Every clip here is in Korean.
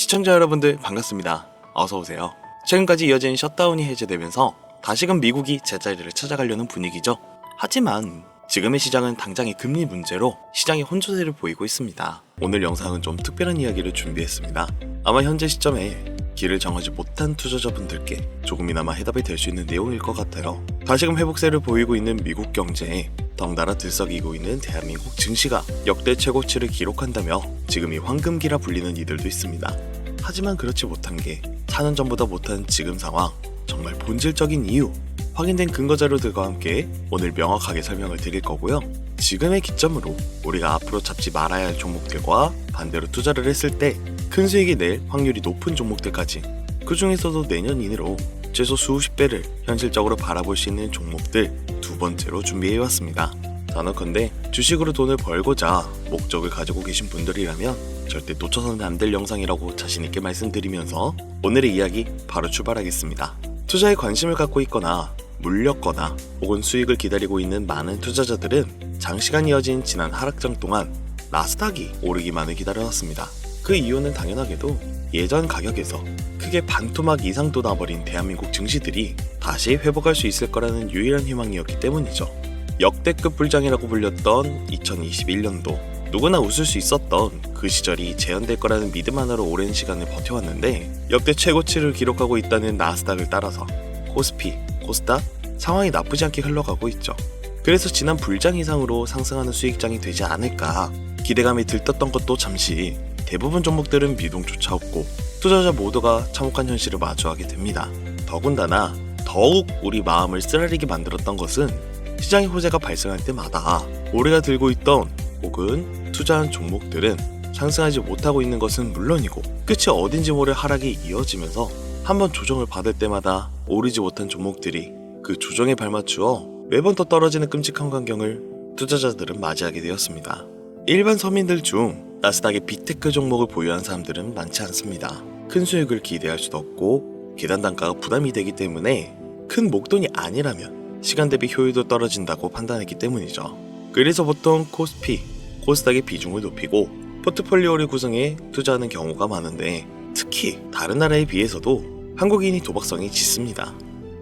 시청자 여러분들 반갑습니다. 어서오세요. 최근까지 이어진 셧다운이 해제되면서 다시금 미국이 제자리를 찾아가려는 분위기죠. 하지만 지금의 시장은 당장의 금리 문제로 시장이 혼조세를 보이고 있습니다. 오늘 영상은 좀 특별한 이야기를 준비했습니다. 아마 현재 시점에 길을 정하지 못한 투자자분들께 조금이나마 해답이 될 수 있는 내용일 것 같아요. 다시금 회복세를 보이고 있는 미국 경제에 덩달아 들썩이고 있는 대한민국 증시가 역대 최고치를 기록한다며 지금이 황금기라 불리는 이들도 있습니다. 하지만 그렇지 못한 게 4년 전보다 못한 지금 상황, 정말 본질적인 이유, 확인된 근거 자료들과 함께 오늘 명확하게 설명을 드릴 거고요. 지금의 기점으로 우리가 앞으로 잡지 말아야 할 종목들과 반대로 투자를 했을 때 큰 수익이 낼 확률이 높은 종목들까지, 그 중에서도 내년 이내로 최소 수십 배를 현실적으로 바라볼 수 있는 종목들 두 번째로 준비해왔습니다. 단언컨대 주식으로 돈을 벌고자 목적을 가지고 계신 분들이라면 절대 놓쳐서는 안 될 영상이라고 자신있게 말씀드리면서 오늘의 이야기 바로 출발하겠습니다. 투자에 관심을 갖고 있거나 물렸거나 혹은 수익을 기다리고 있는 많은 투자자들은 장시간 이어진 지난 하락장 동안 나스닥이 오르기만을 기다려왔습니다. 그 이유는 당연하게도 예전 가격에서 크게 반토막 이상 돋아버린 대한민국 증시들이 다시 회복할 수 있을 거라는 유일한 희망이었기 때문이죠. 역대급 불장이라고 불렸던 2021년도, 누구나 웃을 수 있었던 그 시절이 재현될 거라는 믿음 하나로 오랜 시간을 버텨왔는데, 역대 최고치를 기록하고 있다는 나스닥을 따라서 코스피, 코스닥 상황이 나쁘지 않게 흘러가고 있죠. 그래서 지난 불장 이상으로 상승하는 수익장이 되지 않을까 기대감이 들떴던 것도 잠시 대부분 종목들은 미동조차 없고 투자자 모두가 참혹한 현실을 마주하게 됩니다. 더군다나 더욱 우리 마음을 쓰라리게 만들었던 것은 시장의 호재가 발생할 때마다 우리가 들고 있던 혹은 투자한 종목들은 상승하지 못하고 있는 것은 물론이고 끝이 어딘지 모를 하락이 이어지면서 한번 조정을 받을 때마다 오르지 못한 종목들이 그 조정에 발맞추어 매번 더 떨어지는 끔찍한 광경을 투자자들은 맞이하게 되었습니다. 일반 서민들 중 나스닥의 빅테크 종목을 보유한 사람들은 많지 않습니다. 큰 수익을 기대할 수도 없고 계단 단가가 부담이 되기 때문에 큰 목돈이 아니라면 시간 대비 효율도 떨어진다고 판단했기 때문이죠. 그래서 보통 코스피, 코스닥의 비중을 높이고 포트폴리오를 구성해 투자하는 경우가 많은데, 특히 다른 나라에 비해서도 한국인이 도박성이 짙습니다.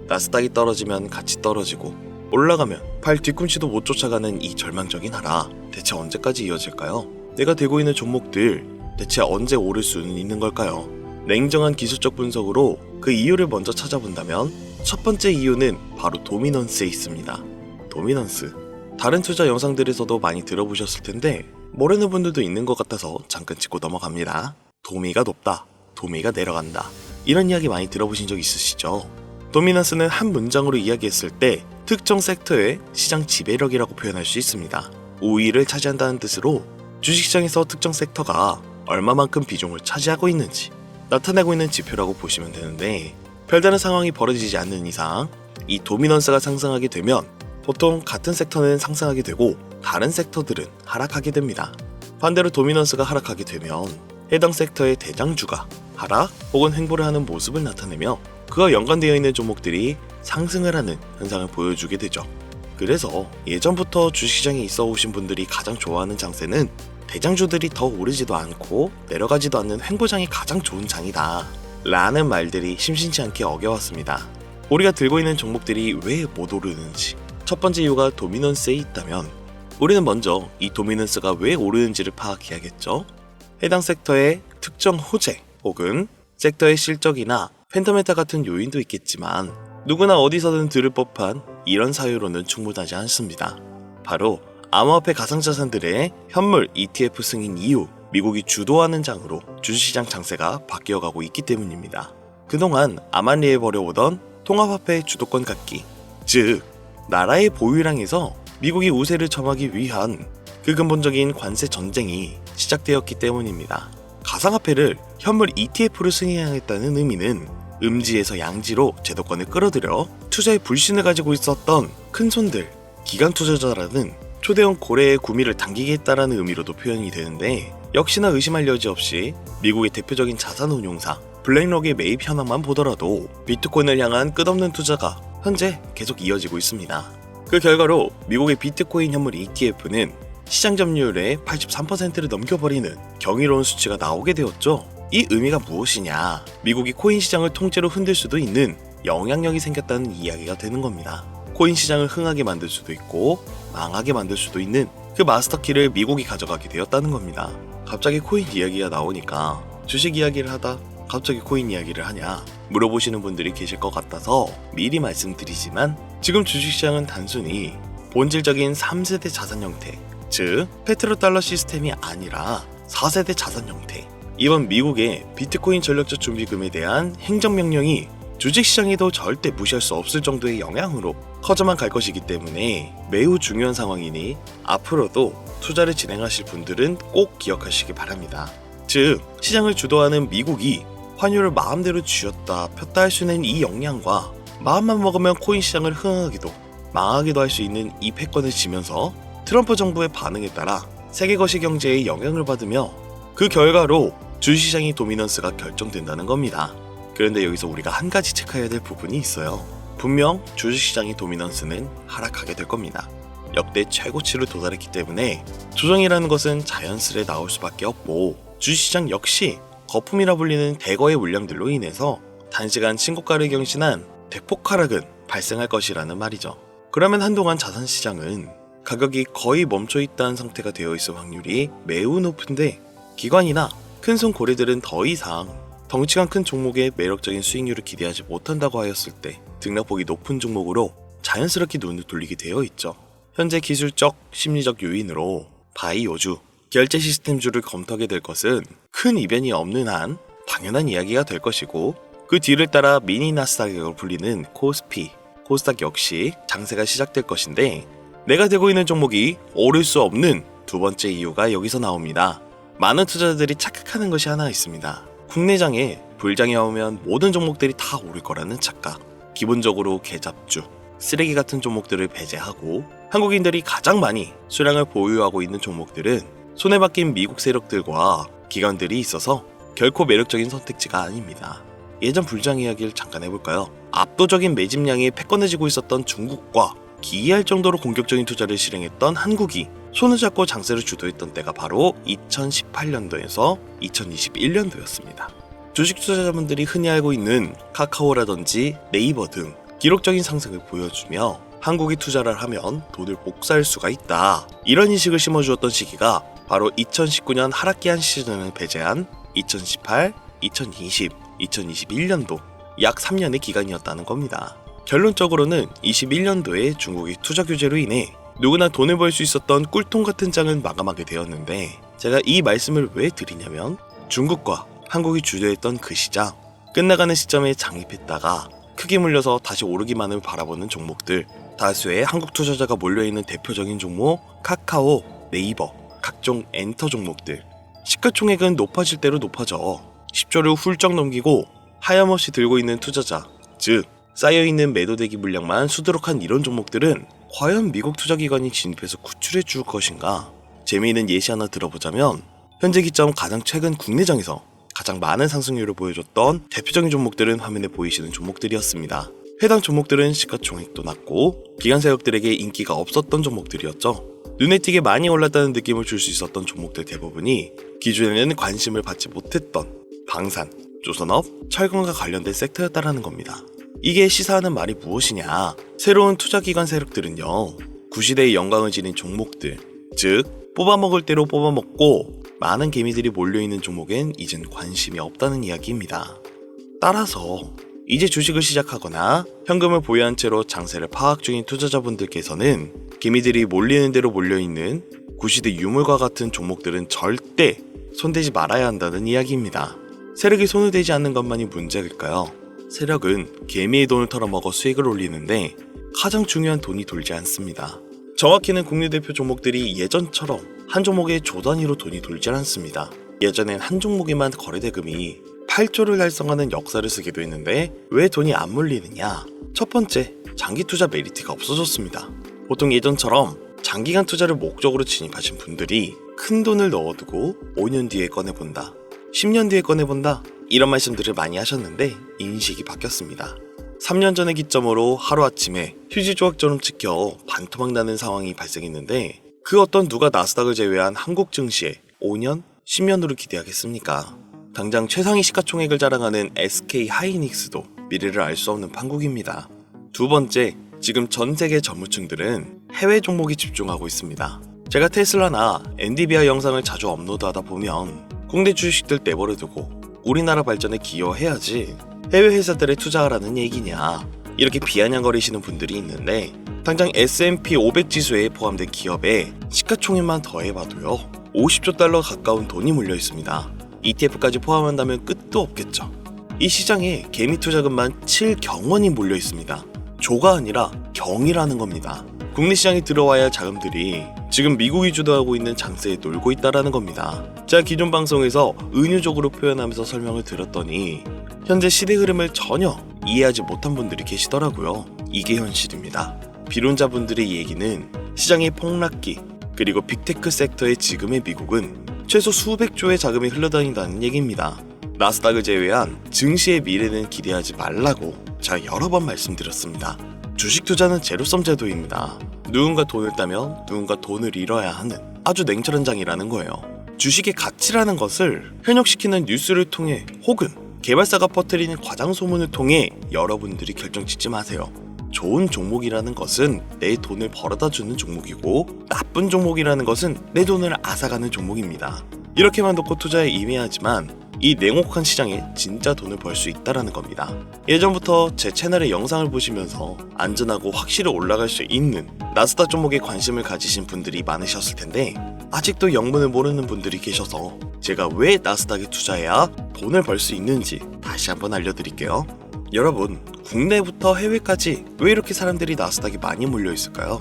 나스닥이 떨어지면 같이 떨어지고 올라가면 팔 뒤꿈치도 못 쫓아가는 이 절망적인 하락, 대체 언제까지 이어질까요? 내가 들고 있는 종목들 대체 언제 오를 수는 있는 걸까요? 냉정한 기술적 분석으로 그 이유를 먼저 찾아본다면 첫 번째 이유는 바로 도미넌스에 있습니다. 도미넌스, 다른 투자 영상들에서도 많이 들어보셨을 텐데 모르는 분들도 있는 것 같아서 잠깐 짚고 넘어갑니다. 도미가 높다, 도미가 내려간다, 이런 이야기 많이 들어보신 적 있으시죠? 도미넌스는 한 문장으로 이야기했을 때 특정 섹터의 시장 지배력이라고 표현할 수 있습니다. 우위를 차지한다는 뜻으로 주식시장에서 특정 섹터가 얼마만큼 비중을 차지하고 있는지 나타내고 있는 지표라고 보시면 되는데, 별다른 상황이 벌어지지 않는 이상 이 도미넌스가 상승하게 되면 보통 같은 섹터는 상승하게 되고 다른 섹터들은 하락하게 됩니다. 반대로 도미넌스가 하락하게 되면 해당 섹터의 대장주가 하락 혹은 횡보를 하는 모습을 나타내며 그와 연관되어 있는 종목들이 상승을 하는 현상을 보여주게 되죠. 그래서 예전부터 주식시장에 있어 오신 분들이 가장 좋아하는 장세는 대장주들이 더 오르지도 않고 내려가지도 않는 횡보장이 가장 좋은 장이다 라는 말들이 심심치 않게 어겨왔습니다. 우리가 들고 있는 종목들이 왜 못 오르는지, 첫 번째 이유가 도미넌스에 있다면 우리는 먼저 이 도미넌스가 왜 오르는지를 파악해야겠죠. 해당 섹터의 특정 호재 혹은 섹터의 실적이나 펜더멘탈 같은 요인도 있겠지만 누구나 어디서든 들을 법한 이런 사유로는 충분하지 않습니다. 바로 암호화폐 가상자산들의 현물 ETF 승인 이후 미국이 주도하는 장으로 주식시장 장세가 바뀌어가고 있기 때문입니다. 그동안 암암리에 벌여오던 통합화폐의 주도권 갖기, 즉 나라의 보유량에서 미국이 우세를 점하기 위한 그 근본적인 관세 전쟁이 시작되었기 때문입니다. 가상화폐를 현물 ETF로 승인하겠다는 의미는 음지에서 양지로 제도권을 끌어들여 투자의 불신을 가지고 있었던 큰손들, 기관 투자자라는 초대형 고래의 구미를 당기겠다라는 의미로도 표현이 되는데, 역시나 의심할 여지 없이 미국의 대표적인 자산운용사 블랙록의 매입 현황만 보더라도 비트코인을 향한 끝없는 투자가 현재 계속 이어지고 있습니다. 그 결과로 미국의 비트코인 현물 ETF는 시장 점유율의 83%를 넘겨버리는 경이로운 수치가 나오게 되었죠. 이 의미가 무엇이냐? 미국이 코인 시장을 통째로 흔들 수도 있는 영향력이 생겼다는 이야기가 되는 겁니다. 코인 시장을 흥하게 만들 수도 있고 망하게 만들 수도 있는 그 마스터키를 미국이 가져가게 되었다는 겁니다. 갑자기 코인 이야기가 나오니까 주식 이야기를 하다 갑자기 코인 이야기를 하냐 물어보시는 분들이 계실 것 같아서 미리 말씀드리지만, 지금 주식시장은 단순히 본질적인 3세대 자산 형태, 즉 페트로달러 시스템이 아니라 4세대 자산 형태, 이번 미국의 비트코인 전력적 준비금에 대한 행정명령이 주식시장에도 절대 무시할 수 없을 정도의 영향으로 커져만 갈 것이기 때문에 매우 중요한 상황이니 앞으로도 투자를 진행하실 분들은 꼭 기억하시기 바랍니다. 즉, 시장을 주도하는 미국이 환율을 마음대로 쥐었다 폈다 할 수 있는 이 역량과 마음만 먹으면 코인 시장을 흥하기도 망하기도 할 수 있는 이 패권을 지면서 트럼프 정부의 반응에 따라 세계 거시 경제에 영향을 받으며 그 결과로 주식시장의 도미넌스가 결정된다는 겁니다. 그런데 여기서 우리가 한 가지 체크해야 될 부분이 있어요. 분명 주식시장의 도미넌스는 하락하게 될 겁니다. 역대 최고치를 도달했기 때문에 조정이라는 것은 자연스레 나올 수밖에 없고, 주식시장 역시 거품이라 불리는 대거의 물량들로 인해서 단시간 신고가를 경신한 대폭 하락은 발생할 것이라는 말이죠. 그러면 한동안 자산시장은 가격이 거의 멈춰있다는 상태가 되어 있을 확률이 매우 높은데, 기관이나 큰손 고래들은 더 이상 덩치가 큰 종목에 매력적인 수익률을 기대하지 못한다고 하였을 때 등락폭이 높은 종목으로 자연스럽게 눈을 돌리게 되어 있죠. 현재 기술적, 심리적 요인으로 바이오주, 결제 시스템주를 검토하게 될 것은 큰 이변이 없는 한 당연한 이야기가 될 것이고, 그 뒤를 따라 미니 나스닥으로 불리는 코스피, 코스닥 역시 장세가 시작될 것인데, 내가 들고 있는 종목이 오를 수 없는 두 번째 이유가 여기서 나옵니다. 많은 투자자들이 착각하는 것이 하나 있습니다. 국내장에 불장이 오면 모든 종목들이 다 오를 거라는 착각. 기본적으로 개잡주, 쓰레기 같은 종목들을 배제하고 한국인들이 가장 많이 수량을 보유하고 있는 종목들은 손에 박힌 미국 세력들과 기관들이 있어서 결코 매력적인 선택지가 아닙니다. 예전 불장 이야기를 잠깐 해볼까요? 압도적인 매집량에 패권을 쥐고 있었던 중국과 기이할 정도로 공격적인 투자를 실행했던 한국이 손을 잡고 장세를 주도했던 때가 바로 2018년도에서 2021년도였습니다. 주식 투자자분들이 흔히 알고 있는 카카오라든지 네이버 등 기록적인 상승을 보여주며 한국이 투자를 하면 돈을 복사할 수가 있다, 이런 인식을 심어주었던 시기가 바로 2019년 하락기한 시즌을 배제한 2018, 2020, 2021년도 약 3년의 기간이었다는 겁니다. 결론적으로는 21년도에 중국이 투자 규제로 인해 누구나 돈을 벌 수 있었던 꿀통 같은 장을 마감하게 되었는데, 제가 이 말씀을 왜 드리냐면, 중국과 한국이 주도했던 그 시장, 끝나가는 시점에 장입했다가 크게 물려서 다시 오르기만을 바라보는 종목들, 다수의 한국 투자자가 몰려있는 대표적인 종목 카카오, 네이버, 각종 엔터 종목들, 시가총액은 높아질 대로 높아져 10조를 훌쩍 넘기고 하염없이 들고 있는 투자자, 즉 쌓여있는 매도대기 물량만 수두룩한 이런 종목들은 과연 미국 투자기관이 진입해서 구출해 줄 것인가? 재미있는 예시 하나 들어보자면, 현재 기점 가장 최근 국내장에서 가장 많은 상승률을 보여줬던 대표적인 종목들은 화면에 보이시는 종목들이었습니다. 해당 종목들은 시가총액도 낮고 기관 세력들에게 인기가 없었던 종목들이었죠. 눈에 띄게 많이 올랐다는 느낌을 줄 수 있었던 종목들 대부분이 기존에는 관심을 받지 못했던 방산, 조선업, 철강과 관련된 섹터였다라는 겁니다. 이게 시사하는 말이 무엇이냐? 새로운 투자기관 세력들은요, 구시대의 영광을 지닌 종목들, 즉 뽑아먹을 대로 뽑아먹고 많은 개미들이 몰려있는 종목엔 이젠 관심이 없다는 이야기입니다. 따라서 이제 주식을 시작하거나 현금을 보유한 채로 장세를 파악 중인 투자자분들께서는 개미들이 몰리는 대로 몰려있는 구시대 유물과 같은 종목들은 절대 손대지 말아야 한다는 이야기입니다. 세력이 손을 대지 않는 것만이 문제일까요? 세력은 개미의 돈을 털어먹어 수익을 올리는데 가장 중요한 돈이 돌지 않습니다. 정확히는 국내 대표 종목들이 예전처럼 한 종목에 조 단위로 돈이 돌지 않습니다. 예전엔 한 종목에만 거래대금이 8조를 달성하는 역사를 쓰기도 했는데 왜 돈이 안 몰리느냐? 첫 번째, 장기 투자 메리트가 없어졌습니다. 보통 예전처럼 장기간 투자를 목적으로 진입하신 분들이 큰 돈을 넣어두고 5년 뒤에 꺼내본다, 10년 뒤에 꺼내본다, 이런 말씀들을 많이 하셨는데 인식이 바뀌었습니다. 3년 전의 기점으로 하루아침에 휴지 조각처럼 찍혀 반토막 나는 상황이 발생했는데, 그 어떤 누가 나스닥을 제외한 한국 증시에 5년, 10년으로 기대하겠습니까? 당장 최상위 시가총액을 자랑하는 SK 하이닉스도 미래를 알 수 없는 판국입니다. 두 번째, 지금 전 세계 전무층들은 해외 종목에 집중하고 있습니다. 제가 테슬라나 엔비디아 영상을 자주 업로드하다 보면 국내 주식들 내버려두고 우리나라 발전에 기여해야지 해외 회사들에 투자하라는 얘기냐 이렇게 비아냥거리시는 분들이 있는데, 당장 S&P 500 지수에 포함된 기업에 시가총액만 더해봐도요 50조 달러 가까운 돈이 몰려 있습니다. ETF까지 포함한다면 끝도 없겠죠. 이 시장에 개미 투자금만 7경원이 몰려 있습니다. 조가 아니라 경이라는 겁니다. 국내 시장에 들어와야 할 자금들이 지금 미국이 주도하고 있는 장세에 놀고 있다라는 겁니다. 제가 기존 방송에서 은유적으로 표현하면서 설명을 드렸더니 현재 시대 흐름을 전혀 이해하지 못한 분들이 계시더라고요. 이게 현실입니다. 비론자분들의 얘기는 시장의 폭락기 그리고 빅테크 섹터의 지금의 미국은 최소 수백조의 자금이 흘러다닌다는 얘기입니다. 나스닥을 제외한 증시의 미래는 기대하지 말라고 제가 여러 번 말씀드렸습니다. 주식 투자는 제로섬 제도입니다. 누군가 돈을 따면 누군가 돈을 잃어야 하는 아주 냉철한 장이라는 거예요. 주식의 가치라는 것을 현혹시키는 뉴스를 통해 혹은 개발사가 퍼뜨리는 과장 소문을 통해 여러분들이 결정짓지 마세요. 좋은 종목이라는 것은 내 돈을 벌어다 주는 종목이고, 나쁜 종목이라는 것은 내 돈을 앗아가는 종목입니다. 이렇게만 놓고 투자에 임해야지만 이 냉혹한 시장에 진짜 돈을 벌 수 있다라는 겁니다. 예전부터 제 채널의 영상을 보시면서 안전하고 확실히 올라갈 수 있는 나스닥 종목에 관심을 가지신 분들이 많으셨을 텐데, 아직도 영문을 모르는 분들이 계셔서 제가 왜 나스닥에 투자해야 돈을 벌 수 있는지 다시 한번 알려드릴게요. 여러분, 국내부터 해외까지 왜 이렇게 사람들이 나스닥에 많이 몰려 있을까요?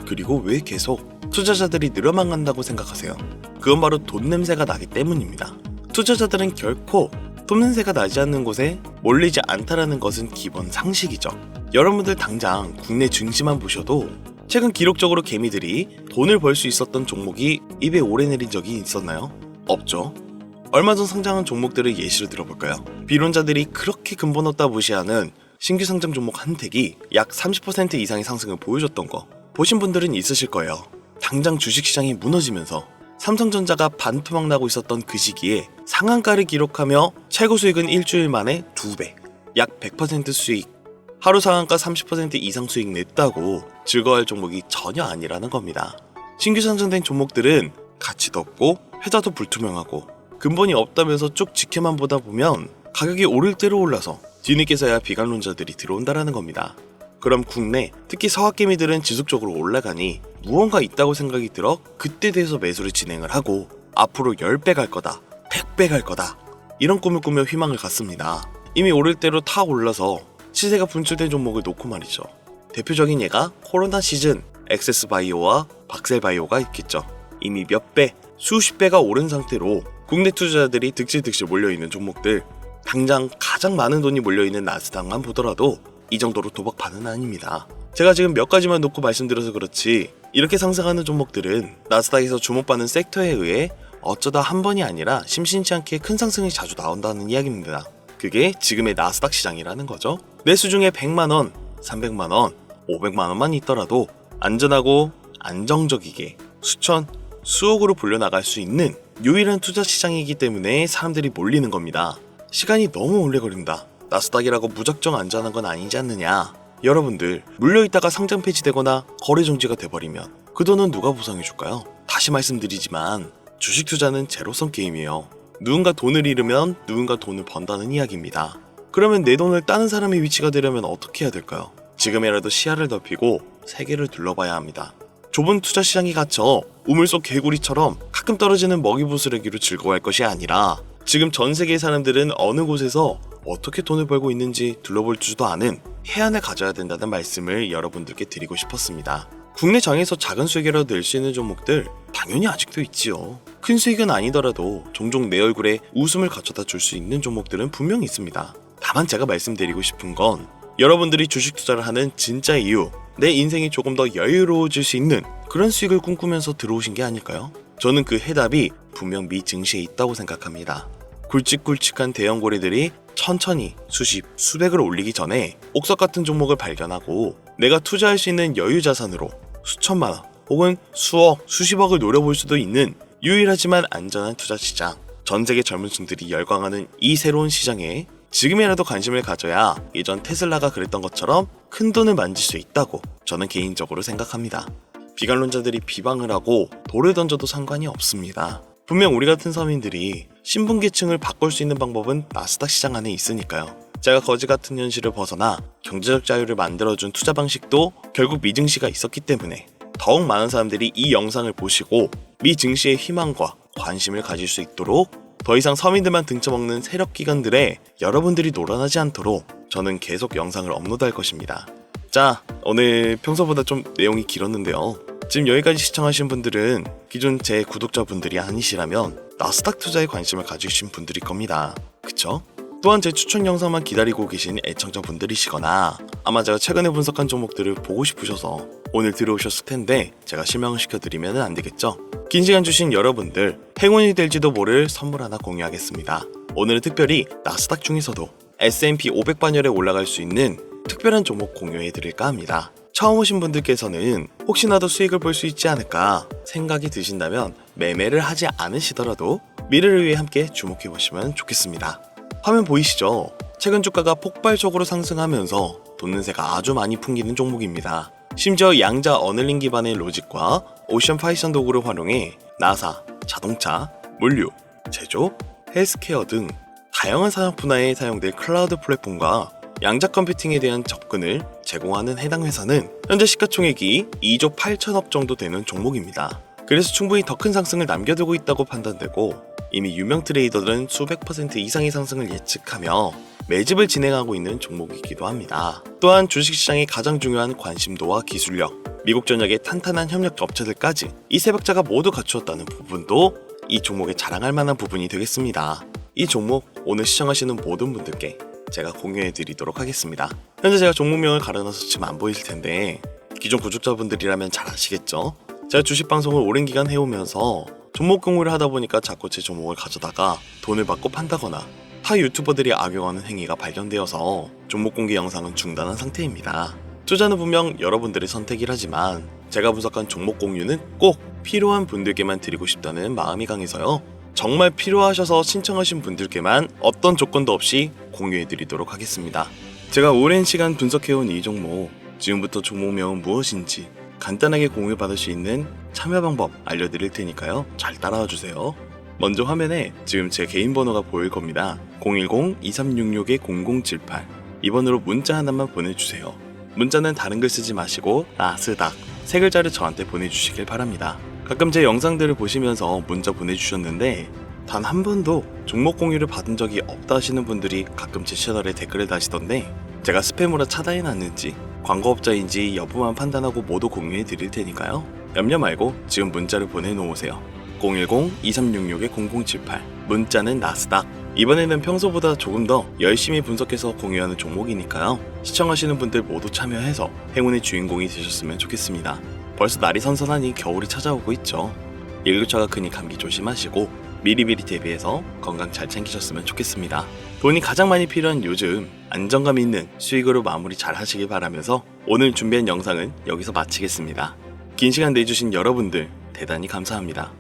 그리고 왜 계속 투자자들이 늘어만 간다고 생각하세요? 그건 바로 돈 냄새가 나기 때문입니다. 투자자들은 결코 돈 냄새가 나지 않는 곳에 몰리지 않다라는 것은 기본 상식이죠. 여러분들 당장 국내 증시만 보셔도 최근 기록적으로 개미들이 돈을 벌 수 있었던 종목이 입에 오르내린 적이 있었나요? 없죠. 얼마 전 상장한 종목들을 예시로 들어볼까요? 비론자들이 그렇게 근본 없다 무시하는 신규 상장 종목 한택이 약 30% 이상의 상승을 보여줬던 거 보신 분들은 있으실 거예요. 당장 주식시장이 무너지면서 삼성전자가 반토막 나고 있었던 그 시기에 상한가를 기록하며 최고 수익은 일주일 만에 2배, 약 100% 수익, 하루 상한가 30% 이상 수익 냈다고 즐거워할 종목이 전혀 아니라는 겁니다. 신규 상장된 종목들은 가치도 없고 회사도 불투명하고 근본이 없다면서 쭉 지켜만 보다 보면 가격이 오를 대로 올라서 뒤늦게서야 비관론자들이 들어온다라는 겁니다. 그럼 국내, 특히 서학개미들은 지속적으로 올라가니 무언가 있다고 생각이 들어 그때 돼서 매수를 진행을 하고 앞으로 10배 갈 거다, 100배 갈 거다 이런 꿈을 꾸며 희망을 갖습니다. 이미 오를 대로 타 올라서 시세가 분출된 종목을 놓고 말이죠. 대표적인 예가 코로나 시즌 엑세스바이오와 박셀바이오가 있겠죠. 이미 몇 배, 수십 배가 오른 상태로 국내 투자자들이 득실득실 몰려있는 종목들, 당장 가장 많은 돈이 몰려있는 나스닥만 보더라도 이 정도로 도박판은 아닙니다. 제가 지금 몇 가지만 놓고 말씀드려서 그렇지 이렇게 상승하는 종목들은 나스닥에서 주목받는 섹터에 의해 어쩌다 한 번이 아니라 심심치 않게 큰 상승이 자주 나온다는 이야기입니다. 그게 지금의 나스닥 시장이라는 거죠. 매수 중에 100만원, 300만원, 500만원만 있더라도 안전하고 안정적이게 수천, 수억으로 불려나갈 수 있는 유일한 투자 시장이기 때문에 사람들이 몰리는 겁니다. 시간이 너무 오래 걸린다, 나스닥이라고 무작정 안전한 건 아니지 않느냐. 여러분들 물려있다가 상장 폐지되거나 거래 정지가 돼버리면 그 돈은 누가 보상해줄까요? 다시 말씀드리지만 주식 투자는 제로섬 게임이에요. 누군가 돈을 잃으면 누군가 돈을 번다는 이야기입니다. 그러면 내 돈을 따는 사람의 위치가 되려면 어떻게 해야 될까요? 지금이라도 시야를 넓히고 세계를 둘러봐야 합니다. 좁은 투자 시장에 갇혀 우물 속 개구리처럼 가끔 떨어지는 먹이부스러기로 즐거워할 것이 아니라 지금 전 세계의 사람들은 어느 곳에서 어떻게 돈을 벌고 있는지 둘러볼 줄도 아는 해안을 가져야 된다는 말씀을 여러분들께 드리고 싶었습니다. 국내 장에서 작은 수익이라도 낼 수 있는 종목들 당연히 아직도 있지요. 큰 수익은 아니더라도 종종 내 얼굴에 웃음을 가져다 줄 수 있는 종목들은 분명히 있습니다. 다만 제가 말씀드리고 싶은 건 여러분들이 주식 투자를 하는 진짜 이유, 내 인생이 조금 더 여유로워질 수 있는 그런 수익을 꿈꾸면서 들어오신 게 아닐까요? 저는 그 해답이 분명 미 증시에 있다고 생각합니다. 굵직굵직한 대형 고래들이 천천히 수십, 수백을 올리기 전에 옥석 같은 종목을 발견하고 내가 투자할 수 있는 여유 자산으로 수천만 원 혹은 수억, 수십억을 노려볼 수도 있는 유일하지만 안전한 투자 시장. 전 세계 젊은층들이 열광하는 이 새로운 시장에 지금이라도 관심을 가져야 예전 테슬라가 그랬던 것처럼 큰 돈을 만질 수 있다고 저는 개인적으로 생각합니다. 비관론자들이 비방을 하고 돌을 던져도 상관이 없습니다. 분명 우리 같은 서민들이 신분계층을 바꿀 수 있는 방법은 나스닥 시장 안에 있으니까요. 제가 거지 같은 현실을 벗어나 경제적 자유를 만들어준 투자 방식도 결국 미 증시가 있었기 때문에 더욱 많은 사람들이 이 영상을 보시고 미 증시의 희망과 관심을 가질 수 있도록 더 이상 서민들만 등쳐먹는 세력기관들에 여러분들이 놀아나지 않도록 저는 계속 영상을 업로드할 것입니다. 자, 오늘 평소보다 좀 내용이 길었는데요. 지금 여기까지 시청하신 분들은 기존 제 구독자분들이 아니시라면 나스닥 투자에 관심을 가지신 분들일 겁니다. 그쵸? 또한 제 추천 영상만 기다리고 계신 애청자분들이시거나 아마 제가 최근에 분석한 종목들을 보고 싶으셔서 오늘 들어오셨을 텐데 제가 실망을 시켜드리면 안 되겠죠? 긴 시간 주신 여러분들 행운이 될지도 모를 선물 하나 공유하겠습니다. 오늘은 특별히 나스닥 중에서도 S&P 500반열에 올라갈 수 있는 특별한 종목 공유해드릴까 합니다. 처음 오신 분들께서는 혹시나도 수익을 볼 수 있지 않을까 생각이 드신다면 매매를 하지 않으시더라도 미래를 위해 함께 주목해보시면 좋겠습니다. 화면 보이시죠? 최근 주가가 폭발적으로 상승하면서 돈는새가 아주 많이 풍기는 종목입니다. 심지어 양자 어널링 기반의 로직과 오션 파이썬 도구를 활용해 나사, 자동차, 물류, 제조, 헬스케어 등 다양한 산업 분야에 사용될 클라우드 플랫폼과 양자 컴퓨팅에 대한 접근을 제공하는 해당 회사는 현재 시가총액이 2조 8천억 정도 되는 종목입니다. 그래서 충분히 더 큰 상승을 남겨두고 있다고 판단되고 이미 유명 트레이더들은 수백 % 이상의 상승을 예측하며 매집을 진행하고 있는 종목이기도 합니다. 또한 주식시장의 가장 중요한 관심도와 기술력, 미국 전역의 탄탄한 협력 업체들까지 이 세 박자가 모두 갖추었다는 부분도 이 종목에 자랑할 만한 부분이 되겠습니다. 이 종목 오늘 시청하시는 모든 분들께 제가 공유해드리도록 하겠습니다. 현재 제가 종목명을 가려놔서 지금 안 보이실 텐데 기존 구독자분들이라면 잘 아시겠죠? 제가 주식 방송을 오랜 기간 해오면서 종목 공유를 하다 보니까 자꾸 제 종목을 가져다가 돈을 받고 판다거나 타 유튜버들이 악용하는 행위가 발견되어서 종목 공개 영상은 중단한 상태입니다. 투자는 분명 여러분들의 선택이라지만 제가 분석한 종목 공유는 꼭 필요한 분들께만 드리고 싶다는 마음이 강해서요. 정말 필요하셔서 신청하신 분들께만 어떤 조건도 없이 공유해드리도록 하겠습니다. 제가 오랜 시간 분석해온 이 종목, 지금부터 종목명은 무엇인지 간단하게 공유받을 수 있는 참여 방법 알려드릴 테니까요. 잘 따라와 주세요. 먼저 화면에 지금 제 개인 번호가 보일 겁니다. 010-2366-0078 이 번호로 문자 하나만 보내주세요. 문자는 다른 글 쓰지 마시고 나스닥 세 글자를 저한테 보내주시길 바랍니다. 가끔 제 영상들을 보시면서 문자 보내주셨는데 단 한 번도 종목 공유를 받은 적이 없다 하시는 분들이 가끔 제 채널에 댓글을 다시던데 제가 스팸으로 차단해놨는지 광고업자인지 여부만 판단하고 모두 공유해 드릴 테니까요. 염려 말고 지금 문자를 보내놓으세요. 010-2366-0078 문자는 나스닥. 이번에는 평소보다 조금 더 열심히 분석해서 공유하는 종목이니까요. 시청하시는 분들 모두 참여해서 행운의 주인공이 되셨으면 좋겠습니다. 벌써 날이 선선하니 겨울이 찾아오고 있죠. 일교차가 크니 감기 조심하시고 미리미리 대비해서 건강 잘 챙기셨으면 좋겠습니다. 돈이 가장 많이 필요한 요즘 안정감 있는 수익으로 마무리 잘 하시길 바라면서 오늘 준비한 영상은 여기서 마치겠습니다. 긴 시간 내주신 여러분들 대단히 감사합니다.